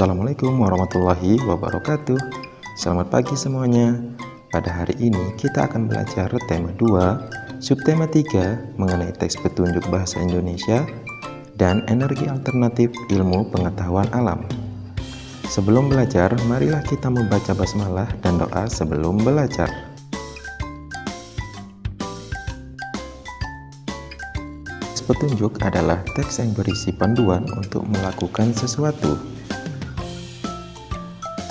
Assalamualaikum warahmatullahi wabarakatuh. Selamat pagi semuanya. Pada hari ini kita akan belajar tema 2, subtema 3 mengenai teks petunjuk bahasa Indonesia dan energi alternatif ilmu pengetahuan alam. Sebelum belajar, marilah kita membaca basmalah dan doa sebelum belajar. Teks petunjuk adalah teks yang berisi panduan untuk melakukan sesuatu.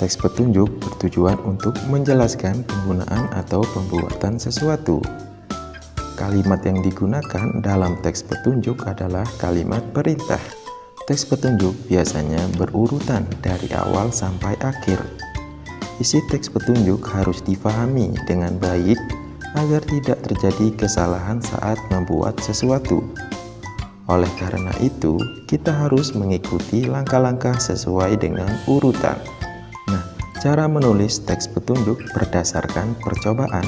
Teks petunjuk bertujuan untuk menjelaskan penggunaan atau pembuatan sesuatu. Kalimat yang digunakan dalam teks petunjuk adalah kalimat perintah. Teks petunjuk biasanya berurutan dari awal sampai akhir. Isi teks petunjuk harus difahami dengan baik agar tidak terjadi kesalahan saat membuat sesuatu. Oleh karena itu, kita harus mengikuti langkah-langkah sesuai dengan urutan. Cara menulis teks petunjuk berdasarkan percobaan.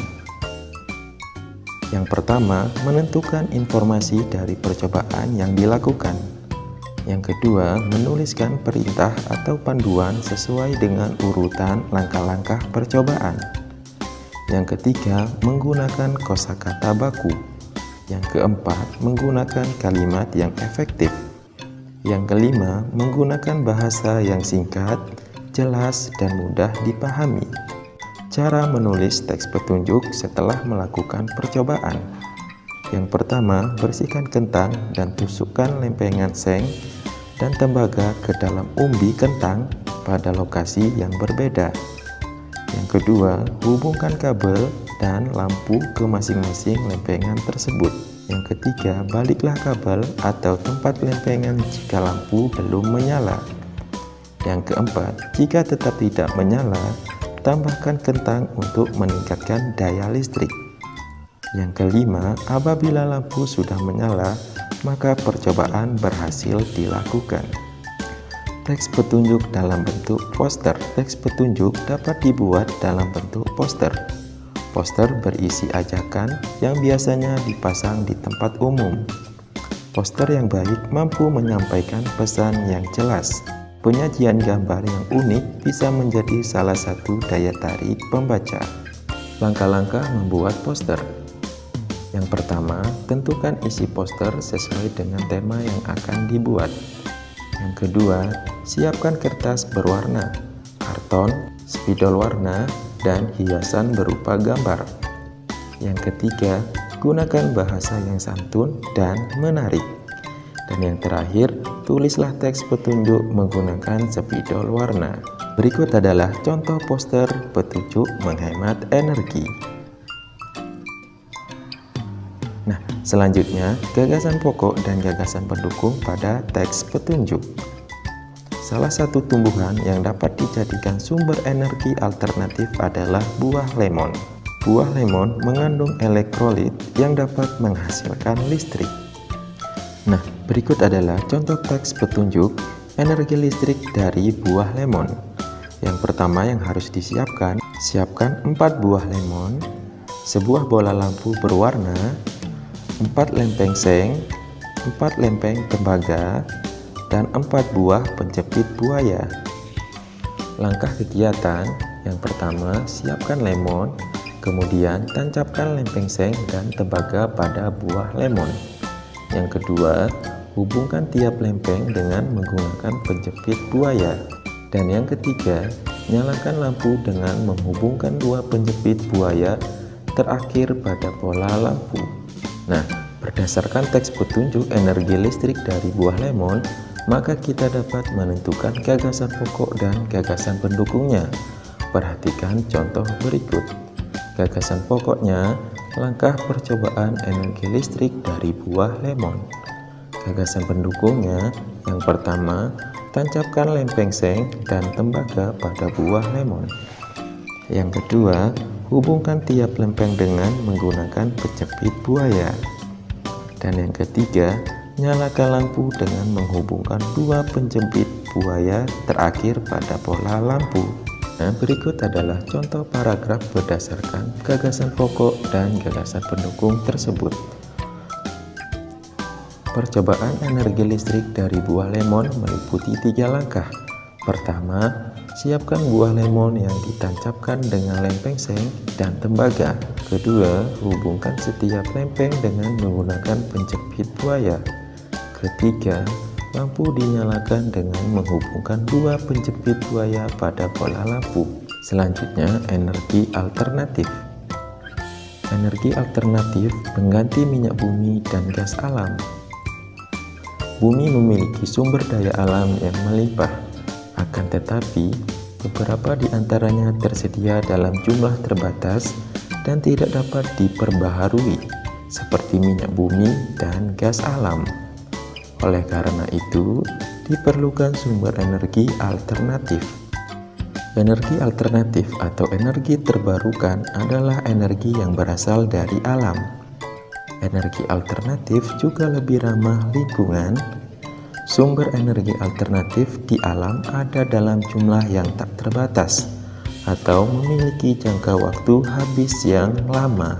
Yang pertama, menentukan informasi dari percobaan yang dilakukan. Yang kedua, menuliskan perintah atau panduan sesuai dengan urutan langkah-langkah percobaan. Yang ketiga, menggunakan kosakata baku. Yang keempat, menggunakan kalimat yang efektif. Yang kelima, menggunakan bahasa yang singkat, jelas, dan mudah dipahami. Cara menulis teks petunjuk setelah melakukan percobaan. Yang pertama, bersihkan kentang dan tusukkan lempengan seng dan tembaga ke dalam umbi kentang pada lokasi yang berbeda. Yang kedua, hubungkan kabel dan lampu ke masing-masing lempengan tersebut. Yang ketiga, baliklah kabel atau tempat lempengan jika lampu belum menyala. Yang keempat, jika tetap tidak menyala, tambahkan kentang untuk meningkatkan daya listrik. Yang kelima, apabila lampu sudah menyala, maka percobaan berhasil dilakukan. Teks petunjuk dalam bentuk poster. Teks petunjuk dapat dibuat dalam bentuk poster. Poster berisi ajakan yang biasanya dipasang di tempat umum. Poster yang baik mampu menyampaikan pesan yang jelas. Penyajian gambar yang unik bisa menjadi salah satu daya tarik pembaca. Langkah-langkah membuat poster. Yang pertama, tentukan isi poster sesuai dengan tema yang akan dibuat. Yang kedua, siapkan kertas berwarna, karton, spidol warna, dan hiasan berupa gambar. Yang ketiga, gunakan bahasa yang santun dan menarik. Dan yang terakhir, tulislah teks petunjuk menggunakan spidol warna. Berikut adalah contoh poster petunjuk menghemat energi. Nah, selanjutnya gagasan pokok dan gagasan pendukung pada teks petunjuk. Salah satu tumbuhan yang dapat dijadikan sumber energi alternatif adalah buah lemon. Buah lemon mengandung elektrolit yang dapat menghasilkan listrik. Nah, berikut adalah contoh teks petunjuk energi listrik dari buah lemon. Yang pertama yang harus disiapkan, siapkan 4 buah lemon, sebuah bola lampu berwarna, 4 lempeng seng, 4 lempeng tembaga, dan 4 buah penjepit buaya. Langkah kegiatan, yang pertama siapkan lemon, kemudian tancapkan lempeng seng dan tembaga pada buah lemon. Yang kedua, hubungkan tiap lempeng dengan menggunakan penjepit buaya. Dan yang ketiga, nyalakan lampu dengan menghubungkan 2 penjepit buaya terakhir pada pola lampu. Nah, berdasarkan teks petunjuk energi listrik dari buah lemon, maka kita dapat menentukan gagasan pokok dan gagasan pendukungnya. Perhatikan contoh berikut. Gagasan pokoknya, langkah percobaan energi listrik dari buah lemon. Gagasan pendukungnya, yang pertama, tancapkan lempeng seng dan tembaga pada buah lemon. Yang kedua, hubungkan tiap lempeng dengan menggunakan penjepit buaya. Dan yang ketiga, nyalakan lampu dengan menghubungkan 2 penjepit buaya terakhir pada pola lampu. Nah, berikut adalah contoh paragraf berdasarkan gagasan pokok dan gagasan pendukung tersebut. Percobaan energi listrik dari buah lemon meliputi 3 langkah. Pertama, siapkan buah lemon yang ditancapkan dengan lempeng seng dan tembaga. Kedua, hubungkan setiap lempeng dengan menggunakan penjepit buaya. Ketiga, lampu dinyalakan dengan menghubungkan dua penjepit buaya pada bola lampu. Selanjutnya, energi alternatif. Energi alternatif pengganti minyak bumi dan gas alam. Bumi memiliki sumber daya alam yang melimpah, akan tetapi beberapa di antaranya tersedia dalam jumlah terbatas dan tidak dapat diperbaharui, seperti minyak bumi dan gas alam. Oleh karena itu, diperlukan sumber energi alternatif. Energi alternatif atau energi terbarukan adalah energi yang berasal dari alam. Energi alternatif juga lebih ramah lingkungan. Sumber energi alternatif di alam ada dalam jumlah yang tak terbatas atau memiliki jangka waktu habis yang lama.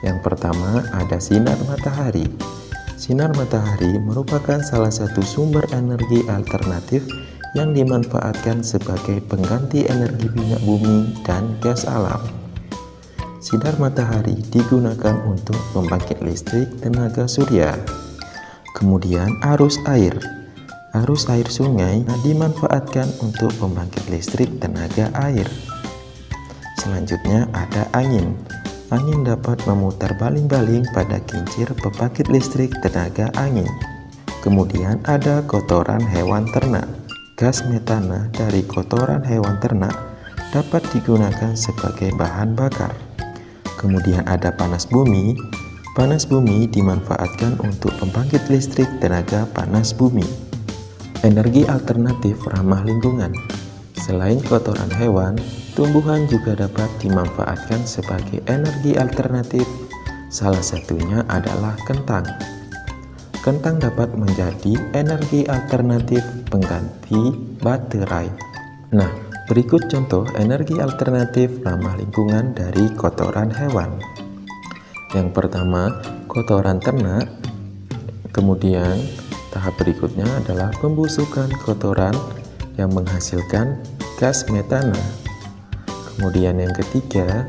Yang pertama ada sinar matahari. Sinar matahari merupakan salah satu sumber energi alternatif yang dimanfaatkan sebagai pengganti energi minyak bumi dan gas alam. Sinar matahari digunakan untuk pembangkit listrik tenaga surya. Kemudian arus air. Arus air sungai dimanfaatkan untuk pembangkit listrik tenaga air. Selanjutnya ada angin. Angin dapat memutar baling-baling pada kincir pembangkit listrik tenaga angin. Kemudian ada kotoran hewan ternak. Gas metana dari kotoran hewan ternak dapat digunakan sebagai bahan bakar. Kemudian ada panas bumi. Panas bumi dimanfaatkan untuk pembangkit listrik tenaga panas bumi. Energi alternatif ramah lingkungan. Selain kotoran hewan, tumbuhan juga dapat dimanfaatkan sebagai energi alternatif. Salah satunya adalah kentang. Kentang dapat menjadi energi alternatif pengganti baterai. Nah, berikut contoh energi alternatif ramah lingkungan dari kotoran hewan. Yang pertama, kotoran ternak. Kemudian, tahap berikutnya adalah pembusukan kotoran yang menghasilkan gas metana. Kemudian yang ketiga,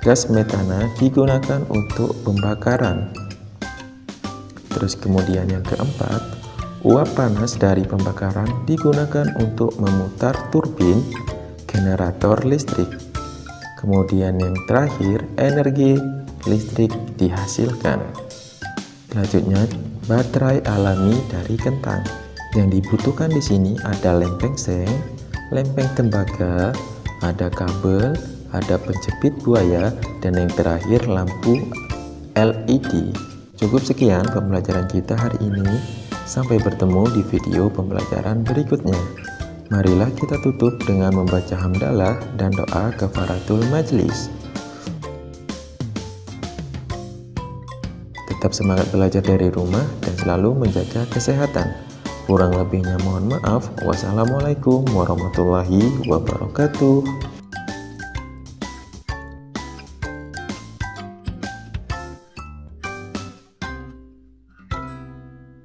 gas metana digunakan untuk pembakaran. Terus kemudian yang keempat, uap panas dari pembakaran digunakan untuk memutar turbin generator listrik. Kemudian yang terakhir, energi listrik dihasilkan. Selanjutnya, baterai alami dari kentang. Yang dibutuhkan di sini ada lempeng seng, lempeng tembaga, ada kabel, ada penjepit buaya, dan yang terakhir lampu LED. Cukup sekian pembelajaran kita hari ini. Sampai bertemu di video pembelajaran berikutnya. Marilah kita tutup dengan membaca hamdalah dan doa kafaratul majlis. Tetap semangat belajar dari rumah dan selalu menjaga kesehatan. Kurang lebihnya mohon maaf. Wassalamualaikum warahmatullahi wabarakatuh.